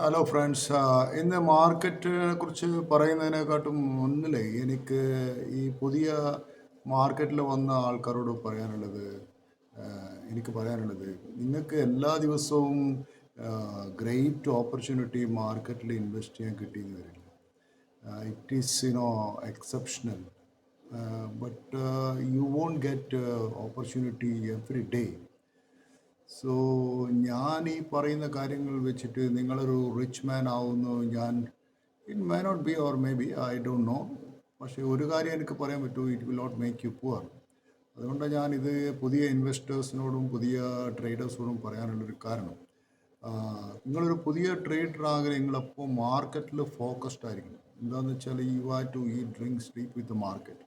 Hello friends. ഇന്ന് മാർക്കറ്റിനെ കുറിച്ച് പറയുന്നതിനെക്കാട്ടും ഒന്നില്ലേ ഈ പുതിയ മാർക്കറ്റിൽ വന്ന ആൾക്കാരോട് പറയാനുള്ളത് നിങ്ങൾക്ക് എല്ലാ ദിവസവും ഗ്രേറ്റ് ഓപ്പർച്യൂണിറ്റി മാർക്കറ്റിൽ ഇൻവെസ്റ്റ് ചെയ്യാൻ കിട്ടിയെന്ന് വരില്ല. It is exceptional, but you won't get opportunity every day. So ഞാൻ ഈ പറയുന്ന കാര്യങ്ങൾ വെച്ചിട്ട് നിങ്ങളൊരു റിച്ച് മാൻ ആവുന്നു ഞാൻ it may not be or may be I don't know. പക്ഷേ ഒരു കാര്യം എനിക്ക് പറയാൻ പറ്റൂ, it will not make you poor. അതുകൊണ്ടാണ് ഞാനിത് പുതിയ ഇൻവെസ്റ്റേഴ്സിനോടും പുതിയ ട്രേഡേഴ്സിനോടും പറയാനുള്ളൊരു കാരണം. നിങ്ങളൊരു പുതിയ ട്രേഡർ ആകെ നിങ്ങളപ്പോൾ മാർക്കറ്റിൽ ഫോക്കസ്ഡ് ആയിരിക്കണം. എന്താണെന്ന് വെച്ചാൽ you have to eat drink sleep with market.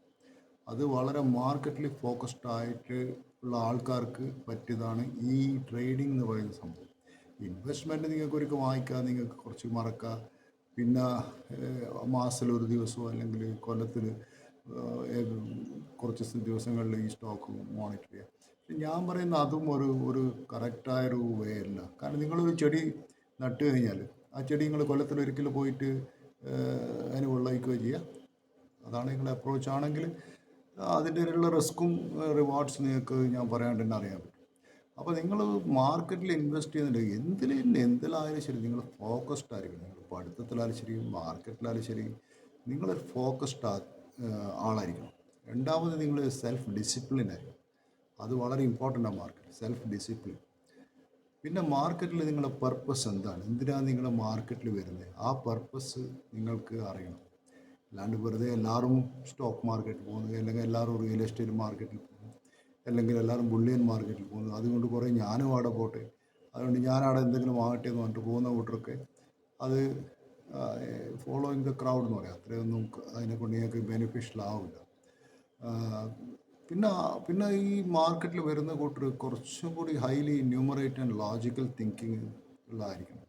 അത് വളരെ മാർക്കറ്റിൽ ഫോക്കസ്ഡ് ആയിട്ട് ഉള്ള ആൾക്കാർക്ക് പറ്റിയതാണ് ഈ ട്രേഡിംഗ് എന്ന് പറയുന്ന സംഭവം. ഇൻവെസ്റ്റ്മെൻറ്റ് നിങ്ങൾക്ക് ഒരിക്കൽ വാങ്ങിക്കാം, നിങ്ങൾക്ക് കുറച്ച് മറക്കാം, പിന്നെ മാസത്തിൽ ഒരു ദിവസമോ അല്ലെങ്കിൽ കൊല്ലത്തിൽ കുറച്ച് ദിവസങ്ങളിൽ ഈ സ്റ്റോക്ക് മോണിറ്റർ ചെയ്യാം. ഞാൻ പറയുന്ന അതും ഒരു ഒരു കറക്റ്റായൊരു വേ അല്ല. കാരണം നിങ്ങളൊരു ചെടി നട്ട് കഴിഞ്ഞാൽ ആ ചെടി നിങ്ങൾ കൊല്ലത്തിൽ ഒരിക്കൽ പോയിട്ട് അതിന് വെള്ളമൊഴിക്കുകയോ ചെയ്യുക. അതാണ് നിങ്ങളുടെ അപ്രോച്ച് ആണെങ്കിൽ അതിൻ്റെ ഉള്ള റിസ്ക്കും റിവാർഡ്സ് നിങ്ങൾക്ക് ഞാൻ പറയാണ്ട് തന്നെ അറിയാൻ പറ്റും. അപ്പോൾ നിങ്ങൾ മാർക്കറ്റിൽ ഇൻവെസ്റ്റ് ചെയ്യുന്നുണ്ട് എന്തിലായാലും ശരി നിങ്ങൾ ഫോക്കസ്ഡ് ആയിരിക്കണം. നിങ്ങൾ പഠിത്തത്തിലായാലും ശരി മാർക്കറ്റിലായാലും ശരി നിങ്ങളൊരു ഫോക്കസ്ഡ് ആളായിരിക്കണം. രണ്ടാമത് നിങ്ങൾ സെൽഫ് ഡിസിപ്ലിൻ ആയിരിക്കും. അത് വളരെ ഇമ്പോർട്ടൻ്റ് ആണ് മാർക്കറ്റ്, സെൽഫ് ഡിസിപ്ലിൻ. പിന്നെ മാർക്കറ്റിൽ നിങ്ങളുടെ പർപ്പസ് എന്താണ്, എന്തിനാണ് നിങ്ങൾ മാർക്കറ്റിൽ വരുന്നത്, ആ പർപ്പസ് നിങ്ങൾക്ക് അറിയണം. അല്ലാണ്ട് വെറുതെ എല്ലാവരും സ്റ്റോക്ക് മാർക്കറ്റിൽ പോകുന്നത്, അല്ലെങ്കിൽ എല്ലാവരും റിയൽ എസ്റ്റേറ്റ് മാർക്കറ്റിൽ പോകുന്നു, അല്ലെങ്കിൽ എല്ലാവരും ബുള്ളിയൻ മാർക്കറ്റിൽ പോകുന്നു, അതുകൊണ്ട് കുറേ ഞാനും അവിടെ പോട്ടെ, അതുകൊണ്ട് ഞാനവിടെ എന്തെങ്കിലും ആകട്ടെ എന്ന് പറഞ്ഞിട്ട് പോകുന്ന കൂട്ടരൊക്കെ അത് ഫോളോയിങ് ദ ക്രൗഡ് എന്ന് പറയാം. അത്രയൊന്നും അതിനെക്കൊണ്ട് നിങ്ങൾക്ക് ബെനിഫിഷ്യൽ ആവില്ല. പിന്നെ പിന്നെ ഈ മാർക്കറ്റിൽ വരുന്ന കൂട്ടർ കുറച്ചും കൂടി ഹൈലി ന്യൂമറേറ്റ് ആൻഡ് ലോജിക്കൽ തിങ്കിങ് ഉള്ളതായിരിക്കണം.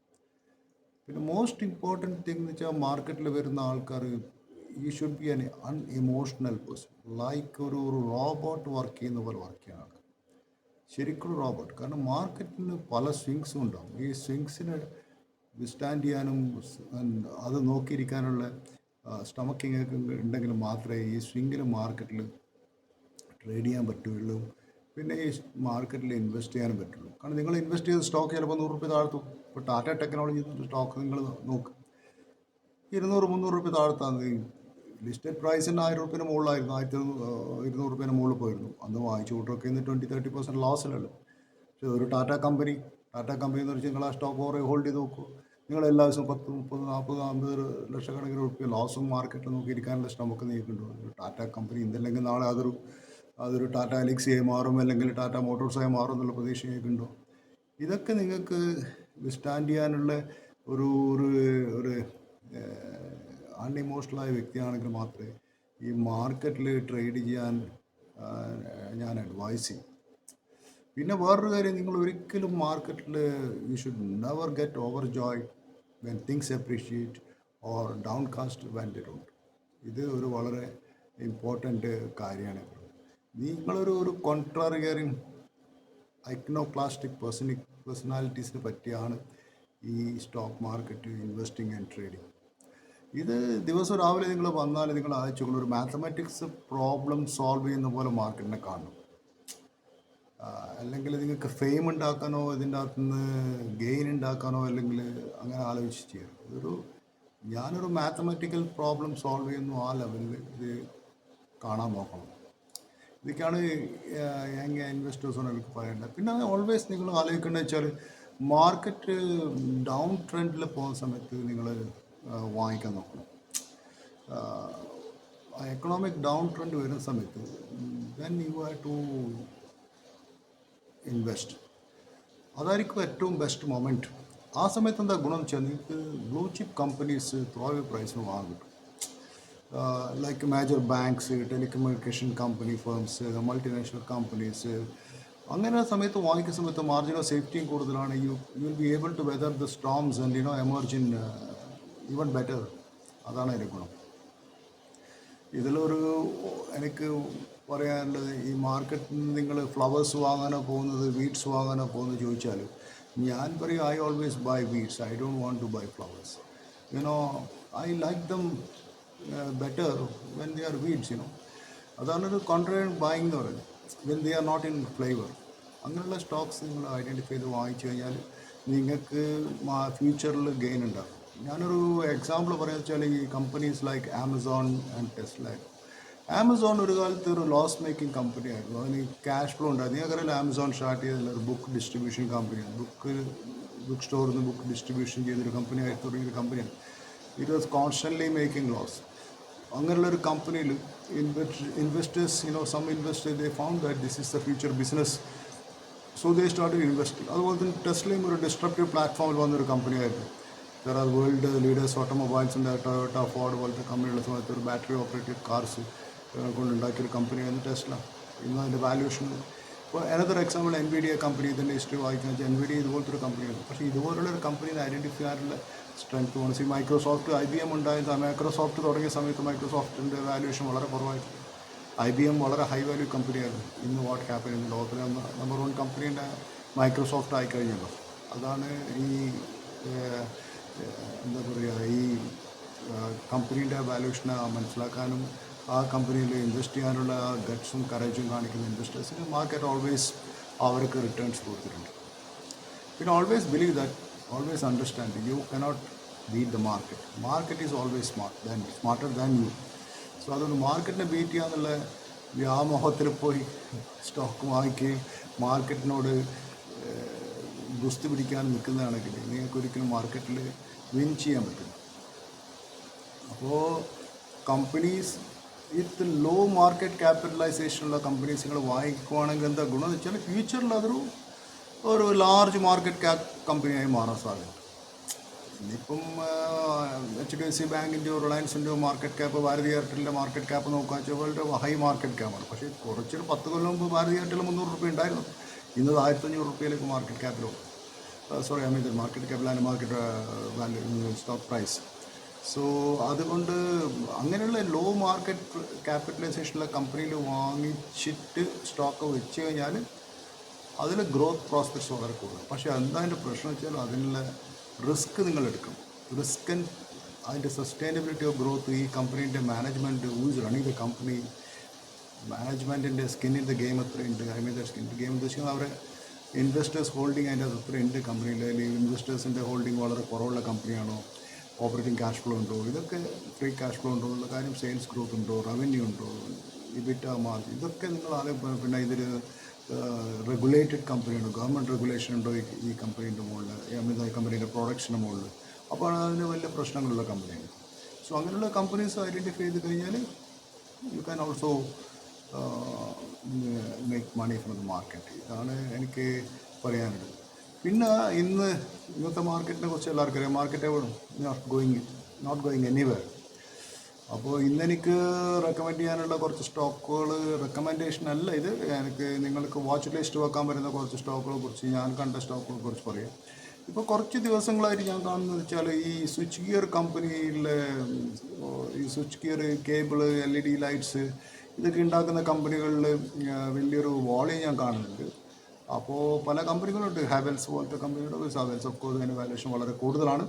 പിന്നെ മോസ്റ്റ് ഇമ്പോർട്ടൻറ്റ് തിങ് എന്ന് വെച്ചാൽ മാർക്കറ്റിൽ വരുന്ന ആൾക്കാർ you should be an unemotional person. Like ഒരു റോബോട്ട് വർക്ക് ചെയ്യുന്ന പോലെ വർക്ക് ചെയ്യുന്ന ആൾക്കാർ, ശരിക്കും റോബോട്ട്. കാരണം മാർക്കറ്റിന് പല സ്വിങ്സും ഉണ്ടാവും. ഈ സ്വിങ്സിന് വിസ്റ്റാൻഡ് ചെയ്യാനും അത് നോക്കിയിരിക്കാനുള്ള സ്റ്റമക്കിങ് ഉണ്ടെങ്കിൽ മാത്രമേ ഈ സ്വിങ്ങിൽ മാർക്കറ്റിൽ ട്രേഡ് ചെയ്യാൻ പറ്റുള്ളൂ. പിന്നെ ഈ മാർക്കറ്റിൽ ഇൻവെസ്റ്റ് ചെയ്യാനും പറ്റുള്ളൂ. കാരണം നിങ്ങൾ ഇൻവെസ്റ്റ് ചെയ്ത സ്റ്റോക്ക് ചിലപ്പോൾ 100 രൂപ താഴ്ത്തും. ഇപ്പോൾ ടാറ്റ ടെക്നോളജി സ്റ്റോക്ക് നിങ്ങൾ നോക്ക്, 200-300 രൂപ താഴ്ത്താന്ന്. ലിസ്റ്റഡ് പ്രൈസിന് 1000 രൂപേന് മുകളിലായിരുന്നു, 1200 രൂപേന് മുകളിൽ പോയിരുന്നു. അന്ന് വാങ്ങിച്ചു കൂട്ടൊക്കെ ഇന്ന് 20-30% ലോസിലല്ലോ. പക്ഷേ ഒരു ടാറ്റ കമ്പനി എന്ന് വെച്ചാൽ നിങ്ങൾ ആ സ്റ്റോക്ക് ഓരോ ഹോൾഡ് ചെയ്ത് നോക്കൂ. നിങ്ങൾ എല്ലാ ദിവസവും 10, 30, 40, 50 ലക്ഷക്കണക്കിന് രൂപ ലോസും മാർക്കറ്റിൽ നോക്കിയിരിക്കാനുള്ള സ്റ്റോക്ക് നീക്കുന്നുണ്ടോ? ഒരു ടാറ്റ കമ്പനി ഇന്നല്ലെങ്കിൽ നാളെ അതൊരു ടാറ്റ എലിക്സിയായി മാറും, അല്ലെങ്കിൽ ടാറ്റ മോട്ടോഴ്സായി മാറും എന്നുള്ള പ്രതീക്ഷയൊക്കെയുണ്ടോ? ഇതൊക്കെ നിങ്ങൾക്ക് സ്റ്റാൻഡ് ചെയ്യാനുള്ള ഒരു ഒരു ഒരു അൺഇമോഷണലായ വ്യക്തിയാണെങ്കിൽ മാത്രമേ ഈ മാർക്കറ്റിൽ ട്രേഡ് ചെയ്യാൻ ഞാൻ അഡ്വൈസ് ചെയ്യും. പിന്നെ വേറൊരു കാര്യം, നിങ്ങൾ ഒരിക്കലും മാർക്കറ്റിൽ you should never get over joy when things appreciate or downcast when they don't. ഇത് ഒരു വളരെ ഇമ്പോർട്ടൻ്റ് കാര്യമാണ്. നിങ്ങളൊരു കോൺട്രാറിയറിങ് ഐക്നോക്ലാസ്റ്റിക് പേഴ്സണാലിറ്റീസിന് പറ്റിയാണ് ഈ stock market investing and trading. ഇത് ദിവസം രാവിലെ നിങ്ങൾ വന്നാൽ നിങ്ങൾ ആഴ്ചകൾ ഒരു മാത്തമാറ്റിക്സ് പ്രോബ്ലം സോൾവ് ചെയ്യുന്ന പോലെ മാർക്കറ്റിനെ കാണണം. അല്ലെങ്കിൽ നിങ്ങൾക്ക് ഫെയിം ഉണ്ടാക്കാനോ ഇതിൻ്റെ അകത്തുനിന്ന് ഗെയിൻ ഉണ്ടാക്കാനോ അല്ലെങ്കിൽ അങ്ങനെ ആലോചിച്ച് ചെയ്യണം. ഞാനൊരു മാത്തമാറ്റിക്കൽ പ്രോബ്ലം സോൾവ് ചെയ്യുന്നു, ആ ലെവലിൽ ഇത് കാണാൻ നോക്കണം. ഇതൊക്കെയാണ് യങ് ഇൻവെസ്റ്റേഴ്സിനോട് എനിക്ക് പറയേണ്ടത്. പിന്നെ ഓൾവേസ് നിങ്ങൾ ആലോചിക്കേണ്ടത് വെച്ചാൽ മാർക്കറ്റ് ഡൗൺ ട്രെൻഡിൽ പോകുന്ന സമയത്ത് നിങ്ങൾ വാങ്ങിക്കാൻ നോക്കണം. എക്കണോമിക് ഡൗൺ ട്രെൻഡ് വരുന്ന സമയത്ത് then you have to invest. അതായിരിക്കും ഏറ്റവും ബെസ്റ്റ് മൊമെൻറ്റ്. ആ സമയത്ത് എന്താ ഗുണം വെച്ചാൽ നിങ്ങൾക്ക് ബ്ലൂ ചിപ്പ് കമ്പനീസ് ത്രോവ് പ്രൈസിന് വാങ്ങാൻ കിട്ടും. Like major banks, telecommunication company firms, multinational companies. അങ്ങനെ സമയത്ത് വാങ്ങിക്കുന്ന സമയത്ത് മാർജിൻ ഓഫ് സേഫ്റ്റിയും കൂടുതലാണ്. You will be able to weather the storms and emerge in even better. അതാണ് അതിൻ്റെ ഗുണം. ഇതിലൊരു എനിക്ക് പറയാനുള്ളത്, ഈ മാർക്കറ്റിൽ നിന്ന് നിങ്ങൾ ഫ്ലവേഴ്സ് വാങ്ങാനോ പോകുന്നത്, വീഡ്സ് വാങ്ങാനോ പോകുന്നത് ചോദിച്ചാൽ ഞാൻ പറയും I always buy weeds, I don't want to buy flowers. You know I like them better when they are weeds. അതാണ് ഒരു കോൺട്രാക്ട് ബൈങ് എന്ന് പറയുന്നത്, when they are not in flavour. അങ്ങനെയുള്ള സ്റ്റോക്സ് നിങ്ങൾ ഐഡൻറ്റിഫൈ ചെയ്ത് വാങ്ങിച്ചു കഴിഞ്ഞാൽ നിങ്ങൾക്ക് ഫ്യൂച്ചറിൽ ഗെയിൻ ഉണ്ടാകും. ഞാനൊരു എക്സാമ്പിൾ പറയുക വെച്ചാൽ ഈ companies like Amazon and Tesla. Amazon ഒരു കാലത്ത് ഒരു ലോസ് മേക്കിംഗ് കമ്പനി ആയിരുന്നു, അതിന് ക്യാഷ് ഫ്ലോ ഉണ്ടായിരുന്നു. നിങ്ങൾക്കറിയില്ല, ആമസോൺ സ്റ്റാർട്ട് ചെയ്തതിൽ ഒരു ബുക്ക് ഡിസ്ട്രിബ്യൂഷൻ കമ്പനിയാണ്. ബുക്ക് സ്റ്റോറിൽ നിന്ന് ബുക്ക് ഡിസ്ട്രിബ്യൂഷൻ ചെയ്തൊരു കമ്പനിയായി തുടങ്ങിയൊരു കമ്പനിയാണ്. It was constantly making loss. അങ്ങനെയുള്ളൊരു കമ്പനിയിൽ investors, some investors they found that this is the future business, so they started investing. അതുപോലെ തന്നെ ടെസ്ലയും ഒരു ഡിസ്ട്രപ്റ്റീവ് പ്ലാറ്റ്ഫോമിൽ വന്നൊരു കമ്പനിയായിരുന്നു. ദർ ആർ വേൾഡ് ലീഡേഴ്സ് ഓട്ടോമൊബൈൽസിൻ്റെ ടൊയോട്ട, ഫോർഡ് പോലത്തെ കമ്പനികളുടെ സമയത്ത് ഒരു ബാറ്ററി ഓപ്പറേറ്റഡ് കാർസ് കൊണ്ടുണ്ടാക്കിയൊരു കമ്പനിയായിരുന്നു ടെസ്ല. ഇന്ന് അതിൻ്റെ വാല്യൂഷൻ ഇപ്പോൾ അനദർ എക്സാമ്പിൾ NVIDIA കമ്പനി. ഇതിൻ്റെ ഹിസ്റ്ററി വായിക്കുന്നത് വെച്ചാൽ NVIDIA ഇതുപോലത്തെ ഒരു കമ്പനിയാണ്. പക്ഷേ ഇതുപോലുള്ളൊരു കമ്പനിയെ ഐഡൻറ്റിഫൈ ചെയ്യാനുള്ള സ്ട്രെങ്ത് വേണം. ഈ മൈക്രോസോഫ്റ്റ്, IBM ഉണ്ടായ മൈക്രോസോഫ്റ്റ് തുടങ്ങിയ സമയത്ത് മൈക്രോസോഫ്റ്റിൻ്റെ വാല്യൂഷൻ വളരെ കുറവായിരുന്നു. IBM വളരെ ഹൈ വാല്യൂ കമ്പനിയായിരുന്നു. ഇന്ന് വാട്ട് ഹാപ്പൻ, ഇന്ന് ലോകത്തിലെ നമ്പർ 1 കമ്പനീൻ്റെ മൈക്രോസോഫ്റ്റ് ആയിക്കഴിഞ്ഞല്ലോ. അതാണ് ഈ എന്താ പറയുക, ഈ കമ്പനീൻ്റെ വാല്യൂഷനെ മനസ്സിലാക്കാനും ആ കമ്പനിയിൽ ഇൻവെസ്റ്റ് ചെയ്യാനുള്ള ഗട്ട്സും കറേജും കാണിക്കുന്ന ഇൻവെസ്റ്റേഴ്സിന് മാർക്കറ്റ് ഓൾവേസ് അവർക്ക് റിട്ടേൺസ് കൊടുത്തിട്ടുണ്ട്. പിന്നെ always believe that, always understand you cannot beat the market. Market is always smarter than you. So അതുകൊണ്ട് മാർക്കറ്റിനെ ബീറ്റ് ചെയ്യാന്നുള്ള വ്യാമോഹത്തിൽ പോയി സ്റ്റോക്ക് വാങ്ങിക്കുകയും മാർക്കറ്റിനോട് ഗുസ്തി പിടിക്കാൻ നിൽക്കുന്നതാണെങ്കിൽ നിങ്ങൾക്കൊരിക്കലും മാർക്കറ്റിൽ വിൻ ചെയ്യാൻ പറ്റില്ല. അപ്പോൾ കമ്പനീസ് വിത്ത് ലോ മാർക്കറ്റ് ക്യാപിറ്റലൈസേഷനുള്ള കമ്പനീസ് നിങ്ങൾ വാങ്ങിക്കുവാണെങ്കിൽ എന്താ ഗുണം എന്ന് വെച്ചാൽ ഫ്യൂച്ചറിൽ ഒരു ലാർജ് മാർക്കറ്റ് ക്യാപ് കമ്പനിയായി മാറാൻ സാധ്യത. ഇന്നിപ്പം HDFC ബാങ്കിൻ്റെയോ റിലയൻസിൻ്റെയോ മാർക്കറ്റ് ക്യാപ്പ്, ഭാരതി എയർടെലിൻ്റെ മാർക്കറ്റ് ക്യാപ്പ് നോക്കുക വെച്ചാൽ വേൾഡ് ഹൈ മാർക്കറ്റ് ക്യാപ്പാണ്. പക്ഷേ കുറച്ചൊരു 10 കൊല്ലം മുമ്പ് ഭാരതി എയർടെൽ 300 രൂപ ഉണ്ടായിരുന്നു. ഇന്നത് 1500 രൂപയിലേക്ക് മാർക്കറ്റ് ക്യാപ്പിലോ market capital and market value stock price. So അതുകൊണ്ട് അങ്ങനെയുള്ള ലോ മാർക്കറ്റ് ക്യാപിറ്റലൈസേഷനുള്ള കമ്പനിയിൽ വാങ്ങിച്ചിട്ട് സ്റ്റോക്ക് വെച്ച് കഴിഞ്ഞാൽ അതിൽ ഗ്രോത്ത് പ്രോസ്പെക്ട്സ് വളരെ കൂടുതൽ. പക്ഷേ എന്താ അതിൻ്റെ പ്രശ്നം വെച്ചാൽ അതിനുള്ള റിസ്ക് നിങ്ങൾ എടുക്കണം. റിസ്ക് ആൻഡ് അതിൻ്റെ സസ്റ്റൈനബിലിറ്റി ഓഫ് ഗ്രോത്ത് ഈ കമ്പനീൻ്റെ management, who's running the company, മാനേജ്മെൻറ്റിൻ്റെ സ്കിൻ ഇൻ ദ ഗെയിം എത്രയുണ്ട്. സ്കിൻ ഇൻ ദ ഗെയിം ഉദ്ദേശിക്കുന്നത് അവരെ ഇൻവെസ്റ്റേഴ്സ് ഹോൾഡിങ് അതിൻ്റെ അത് എത്രയുണ്ട് കമ്പനിയിൽ, അല്ലെങ്കിൽ ഇൻവെസ്റ്റേഴ്സിൻ്റെ ഹോൾഡിങ് വളരെ കുറവുള്ള കമ്പനിയാണോ, ഓപ്പറേറ്റിംഗ് ക്യാഷ് ഫ്ലോ ഉണ്ടോ, ഇതൊക്കെ ഫ്രീ ക്യാഷ് ഫ്ലോ ഉണ്ടോ എന്നുള്ള കാര്യം, സെയിൽസ് ഗ്രോത്ത് ഉണ്ടോ, റവന്യൂ ഉണ്ടോ, ഇബിറ്റ മാർജിൻ, ഇതൊക്കെ നിങ്ങൾ പിന്നെ ഇതിൽ റെഗുലേറ്റഡ് കമ്പനിയുണ്ടോ, ഗവൺമെൻറ് റെഗുലേഷൻ ഉണ്ടോ ഈ കമ്പനീൻ്റെ മുകളിൽ, കമ്പനീൻ്റെ പ്രൊഡക്ഷൻ്റെ മുകളിൽ. അപ്പോൾ അതിന് വലിയ പ്രശ്നങ്ങളുള്ള കമ്പനിയാണ്. സോ അങ്ങനെയുള്ള കമ്പനീസ് ഐഡൻറ്റിഫൈ ചെയ്ത് കഴിഞ്ഞാൽ you can also make money from the market. ഇതാണ് എനിക്ക് പറയാനുള്ളത്. പിന്നെ ഇന്നത്തെ മാർക്കറ്റിനെ കുറിച്ച് എല്ലാവർക്കും അറിയാം. Market not going anywhere. അപ്പോൾ ഇന്നെനിക്ക് റെക്കമെൻഡ് ചെയ്യാനുള്ള കുറച്ച് സ്റ്റോക്കുകൾ, റെക്കമെൻഡേഷൻ അല്ല ഇത്, എനിക്ക് നിങ്ങൾക്ക് വാച്ച് ലിസ്റ്റ് വെക്കാൻ പറ്റുന്ന കുറച്ച് സ്റ്റോക്കുകളെ കുറിച്ച്, ഞാൻ കണ്ട സ്റ്റോക്കുകളെ കുറിച്ച് പറയാം. ഇപ്പോൾ കുറച്ച് ദിവസങ്ങളായിട്ട് ഞാൻ കാണുന്നത് വെച്ചാൽ ഈ സ്വിച്ച് ഗിയർ കമ്പനിയിലെ ഈ switch gear, cable, LED lights ഇതൊക്കെ ഉണ്ടാക്കുന്ന കമ്പനികളിൽ വലിയൊരു വോളിയം ഞാൻ കാണുന്നുണ്ട്. അപ്പോൾ പല കമ്പനികളുണ്ട്, ഹാവൽസ് പോലത്തെ കമ്പനികളുടെ. ഹാവൽസ് ഓഫ് കോഴ്സ് അതിൻ്റെ വാല്യൂഷൻ വളരെ കൂടുതലാണ്.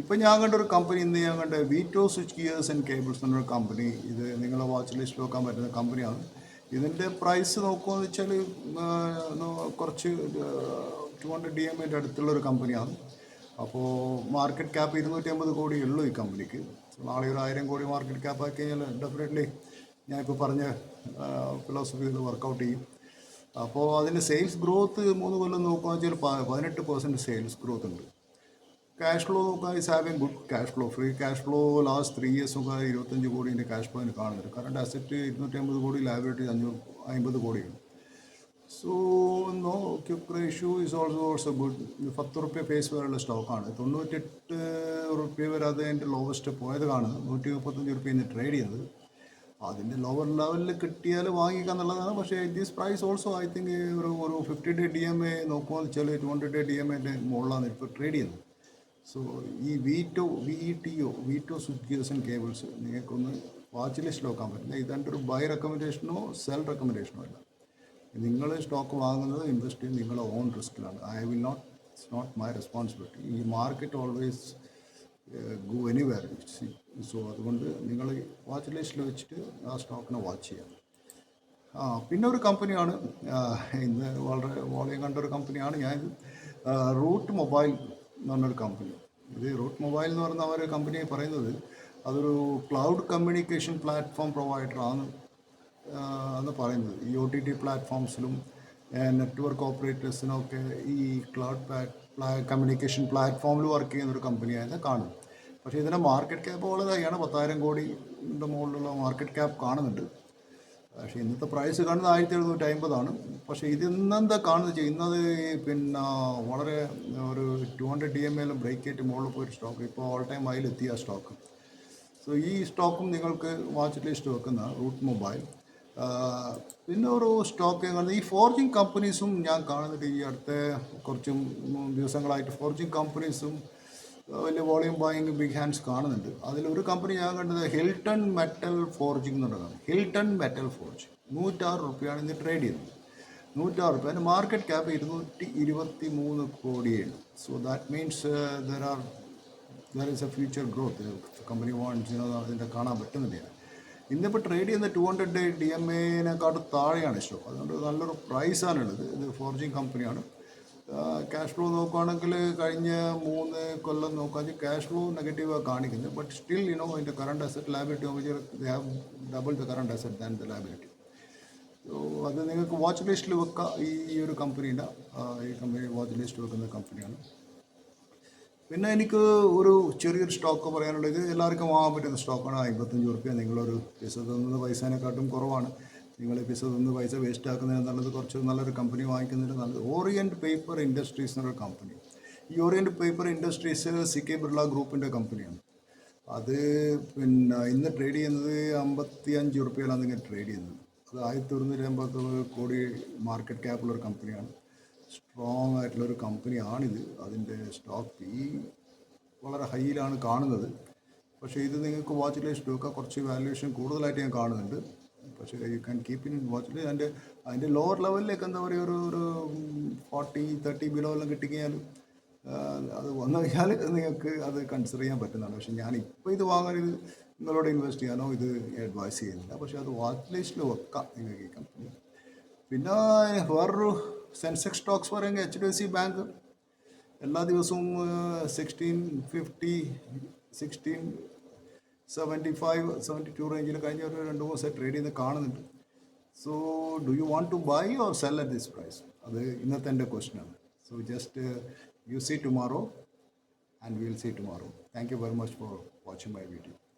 ഇപ്പം ഞാൻ കണ്ട ഒരു കമ്പനി, ഇന്ന് ഞാൻ കണ്ട veto switch gears and cables എന്നൊരു കമ്പനി, ഇത് നിങ്ങളെ വാച്ച് ലിസ്റ്റ് നോക്കാൻ പറ്റുന്ന കമ്പനിയാണ്. ഇതിൻ്റെ പ്രൈസ് നോക്കുകയെന്ന് വെച്ചാൽ കുറച്ച് 200 DMA അടുത്തുള്ളൊരു കമ്പനിയാണ്. അപ്പോൾ മാർക്കറ്റ് ക്യാപ്പ് 250 കോടി ഉള്ളൂ ഈ കമ്പനിക്ക്. നാളെ ഒരു 1000 കോടി മാർക്കറ്റ് ക്യാപ്പ് ആക്കി കഴിഞ്ഞാൽ ഡെഫിനറ്റ്ലി ഞാനിപ്പോൾ പറഞ്ഞ ഫിലോസഫിയിൽ വർക്കൗട്ട് ചെയ്യും. അപ്പോൾ അതിൻ്റെ സെയിൽസ് ഗ്രോത്ത് 3 കൊല്ലം നോക്കുകയെന്ന് വെച്ചാൽ 18% സെയിൽസ് ഗ്രോത്ത് ഉണ്ട്. Cash flow is having good cash flow. Free cash flow last 3 years 25 കോടിൻ്റെ ക്യാഷ് ഫ്ലോ അതിന് കാണുന്നുണ്ട്. കറണ്ട് അസറ്റ് 250 കോടി, ലയബിലിറ്റി 550 കോടിയാണ്. So quick ratio is also good. 10 rupee face വരെയുള്ള സ്റ്റോക്കാണ്. 98 റുപ്യ വരെ അത് അതിൻ്റെ ലോവസ്റ്റ് പോയത് കാണുന്നത്. 135 റുപ്യ ഇന്ന് ട്രേഡ് ചെയ്യുന്നത്. അതിൻ്റെ ലോവർ ലെവലിൽ കിട്ടിയാൽ വാങ്ങിക്കുക എന്നുള്ളതാണ്. പക്ഷേ this price also I think ഒരു 50-day DMA നോക്കുകയെന്ന് വെച്ചാൽ 200-day DMAൻ്റെ മുകളിലാണ് ഇപ്പോൾ ട്രേഡ് ചെയ്യുന്നത്. സോ ഈ veto switch gears and cables നിങ്ങൾക്കൊന്ന് വാച്ച് ലിസ്റ്റ് നോക്കാൻ പറ്റില്ല. ഇതെൻ്റെ ഒരു ബൈ റെക്കമെൻഡേഷനോ സെൽ റെക്കമെൻഡേഷനോ അല്ല. നിങ്ങൾ സ്റ്റോക്ക് വാങ്ങുന്നത്, ഇൻവെസ്റ്റ് ചെയ്യുന്നത് നിങ്ങളുടെ ഓൺ റിസ്ക്കിലാണ്. I will not it's not my responsibility. ഈ market always go anywhere. So അതുകൊണ്ട് നിങ്ങൾ വാച്ച് ലിസ്റ്റിൽ വെച്ചിട്ട് ആ സ്റ്റോക്കിനെ വാച്ച് ചെയ്യാം. പിന്നെ ഒരു കമ്പനിയാണ് ഇന്ന് വളരെ വോളിയം കണ്ട ഒരു കമ്പനിയാണ് ഞാനിത്, റൂട്ട് മൊബൈൽ എന്ന് പറഞ്ഞൊരു കമ്പനി. ഇത് റൂട്ട് മൊബൈൽ എന്ന് പറയുന്ന അവർ കമ്പനി പറയുന്നത് അതൊരു ക്ലൗഡ് കമ്മ്യൂണിക്കേഷൻ പ്ലാറ്റ്ഫോം പ്രൊവൈഡറാണ് എന്ന് പറയുന്നത്. ഈ OTT പ്ലാറ്റ്ഫോംസിലും നെറ്റ്വർക്ക് ഓപ്പറേറ്റേഴ്സിനൊക്കെ ഈ ക്ലൗഡ് കമ്മ്യൂണിക്കേഷൻ പ്ലാറ്റ്ഫോമിൽ വർക്ക് ചെയ്യുന്ന ഒരു കമ്പനിയായിരുന്നു കാണുന്നത്. പക്ഷേ ഇതിൻ്റെ മാർക്കറ്റ് ക്യാപ്പ് വളരെ ഹൈയാണ്, 10,000 കോടിയുടെ മുകളിലുള്ള മാർക്കറ്റ് ക്യാപ്പ് കാണുന്നുണ്ട്. പക്ഷേ ഇന്നത്തെ പ്രൈസ് കാണുന്നത് 1750 പക്ഷേ ഇത് ഇന്നെന്താ കാണുന്നത് ഇന്നത് പിന്നെ വളരെ ഒരു 200 DMA ബ്രേക്ക് ചെയ്തിട്ട് മുകളിൽ പോയൊരു സ്റ്റോക്ക് ഇപ്പോൾ ഓൾ ടൈം ഹൈയിലെത്തിയ സ്റ്റോക്ക്. സോ ഈ സ്റ്റോക്കും നിങ്ങൾക്ക് വാച്ച് ലിസ്റ്റ് വെക്കുന്ന റൂട്ട് മൊബൈൽ. പിന്നെ ഒരു സ്റ്റോക്ക് കാണുന്നത് ഈ ഫോർജിങ് കമ്പനീസും ഞാൻ കാണുന്നുണ്ട്. ഈ അടുത്ത കുറച്ച് ദിവസങ്ങളായിട്ട് ഫോർജിങ് കമ്പനീസും വലിയ വോളിയം ബൈങ് ബിഗ് ഹാൻഡ്സ് കാണുന്നുണ്ട്. അതിലൊരു കമ്പനി ഞാൻ കണ്ടത് ഹിൽട്ടൺ മെറ്റൽ ഫോർജിങ് എന്നുള്ളതാണ്. ഹിൽട്ടൺ മെറ്റൽ ഫോർജിങ് 106 രൂപയാണ് ഇന്ന് ട്രേഡ് ചെയ്യുന്നത്. 106 രൂപ. അതിൻ്റെ മാർക്കറ്റ് ക്യാപ്പ് 223 കോടിയാണ്. So that means there is A future growth. Company wants അതിൻ്റെ കാണാൻ പറ്റുന്നില്ല. ഇന്നിപ്പോൾ ട്രേഡ് ചെയ്യുന്ന 200 DMA താഴെയാണ് സ്റ്റോക്ക്. അതുകൊണ്ട് നല്ലൊരു പ്രൈസാണുള്ളത്. ഇത് ഫോർജിങ് കമ്പനിയാണ്. ക്യാഷ് ഫ്ലോ നോക്കുകയാണെങ്കിൽ കഴിഞ്ഞ 3 കൊല്ലം നോക്കുകയാണെങ്കിൽ ക്യാഷ് ഫ്ലോ നെഗറ്റീവാണ് കാണിക്കുന്നത്. ബട്ട് സ്റ്റിൽ അതിൻ്റെ കറണ്ട് അസറ്റ് ലയബിലിറ്റി നോക്കിയാൽ they have double the current asset than the liability. So അത് നിങ്ങൾക്ക് വാച്ച് ലിസ്റ്റിൽ വെക്കാം. ഈ ഒരു കമ്പനീൻ്റെ ഈ കമ്പനി വാച്ച് ലിസ്റ്റ് വെക്കുന്ന കമ്പനിയാണ്. പിന്നെ എനിക്ക് ഒരു ചെറിയൊരു സ്റ്റോക്ക് പറയാനുള്ളത്, ഇത് എല്ലാവർക്കും വാങ്ങാൻ പറ്റുന്ന സ്റ്റോക്കാണ്. 55 രൂപ. നിങ്ങളൊരു പൈസ തന്നത് പൈസേനെക്കാട്ടും കുറവാണ്. നിങ്ങൾ പൈസ തന്ന് പൈസ വേസ്റ്റ് ആക്കുന്നതിന് നല്ലത് കുറച്ച് നല്ലൊരു കമ്പനി വാങ്ങിക്കുന്നതിന് നല്ലത് ഓറിയൻറ്റ് പേപ്പർ ഇൻഡസ്ട്രീസ് എന്നൊരു കമ്പനി. ഈ orient paper industries CK Birla ഗ്രൂപ്പിൻ്റെ കമ്പനിയാണ്. അത് പിന്നെ ഇന്ന് ട്രേഡ് ചെയ്യുന്നത് 55 രൂപയിലാണ് ഇങ്ങനെ ട്രേഡ് ചെയ്യുന്നത്. അത് 1150 കോടി മാർക്കറ്റ് ക്യാപ്പുള്ളൊരു കമ്പനിയാണ്. സ്ട്രോങ് ആയിട്ടുള്ളൊരു കമ്പനിയാണിത്. അതിൻ്റെ സ്റ്റോക്ക് വളരെ ഹൈയിലാണ് കാണുന്നത്. പക്ഷേ ഇത് നിങ്ങൾക്ക് വാച്ച് ലിസ്റ്റ് വെക്കുക. കുറച്ച് വാല്യുവേഷൻ കൂടുതലായിട്ട് ഞാൻ കാണുന്നുണ്ട്. പക്ഷേ you can keep in watch. അതിൻ്റെ ലോവർ ലെവലിലേക്ക് എന്താ പറയുക ഒരു 40-30 ബിലോ എല്ലാം കിട്ടിക്കഴിഞ്ഞാൽ അത് വന്നു കഴിഞ്ഞാൽ നിങ്ങൾക്ക് അത് കൺസിഡർ ചെയ്യാൻ പറ്റുന്നതാണ്. പക്ഷേ ഞാനിപ്പോൾ ഇത് വാങ്ങാൻ ഇത് നിങ്ങളോട് ഇൻവെസ്റ്റ് ചെയ്യാനോ ഇത് അഡ്വൈസ് ചെയ്യുന്നില്ല. പക്ഷേ അത് വാച്ച് ലിസ്റ്റിൽ വെക്കാം നിങ്ങൾക്ക് ഈ കമ്പനി. പിന്നെ വേറൊരു സെൻസെക്സ് സ്റ്റോക്സ് പറയുമ്പോൾ HDFC ബാങ്ക് എല്ലാ ദിവസവും 1650, 1675, 72 റേഞ്ചിൽ കഴിഞ്ഞ ഒരു 2 ദിവസം ട്രേഡ് ചെയ്യുന്നത് കാണുന്നുണ്ട്. So do you want to buy or sell at this price? അത് ഇന്നത്തെ എൻ്റെ ക്വസ്റ്റ്യനാണ്. So just you see tomorrow and will see tomorrow. Thank you very much for watching my video.